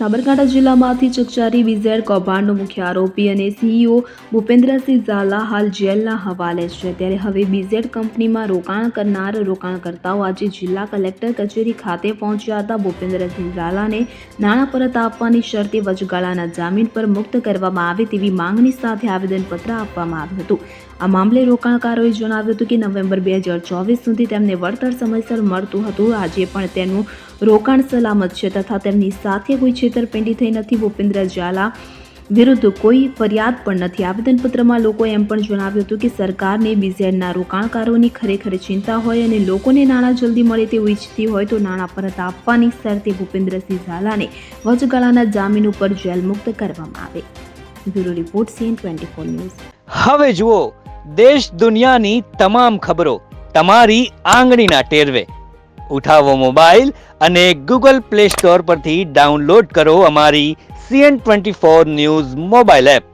સાબરકાંઠા જિલ્લામાંથી ચકચારી બીઝેડ કૌભાંડનો મુખ્ય આરોપી અને સીઈઓ ભૂપેન્દ્રસિંહ ઝાલા હાલ જેલના હવાલે છે। ત્યારે હવે બીઝેડ કંપનીમાં રોકાણ કરનાર રોકાણકર્તાઓ આજે જિલ્લા કલેક્ટર કચેરી ખાતે પહોંચ્યા હતા। ભૂપેન્દ્રસિંહ ઝાલાને નાણાં પરત આપવાની શરતે વચગાળાના જામીન પર મુક્ત કરવામાં આવે તેવી માંગણી સાથે આવેદનપત્ર આપવામાં આવ્યું હતું। આ મામલે રોકાણકારોએ જણાવ્યું હતું કે નવેમ્બર 2024 સુધી તેમને વળતર સમયસર મળતું હતું। આજે પણ તેનું રોકાણ સલામત છે તથા તેમની સાથે કોઈ છેતરપિંડી થઈ નથી। ભૂપેન્દ્ર ઝાલા વિરુદ્ધ કોઈ ફરિયાદ પણ નથી। આવેદનપત્રમાં લોકોએ એમ પણ જણાવ્યું હતું કે સરકારને બીઝેડના રોકાણકારોની ખરેખર ચિંતા હોય અને લોકોને નાણાં જલ્દી મળે તેવું ઈચ્છતી હોય તો નાણાં પરત આપવાની શરતે ભૂપેન્દ્રસિંહ ઝાલાને વચગાળાના જામીન ઉપર જેલ મુક્ત કરવામાં આવે। Bureau report CN24 news. હવે જુઓ દેશ દુનિયાની તમામ ખબરો તમારી આંગળીના ટેરવે। ઉઠાવો મોબાઈલ અને Google Play Store પરથી ડાઉનલોડ કરો અમારી CN24 ન્યૂઝ મોબાઈલ એપ।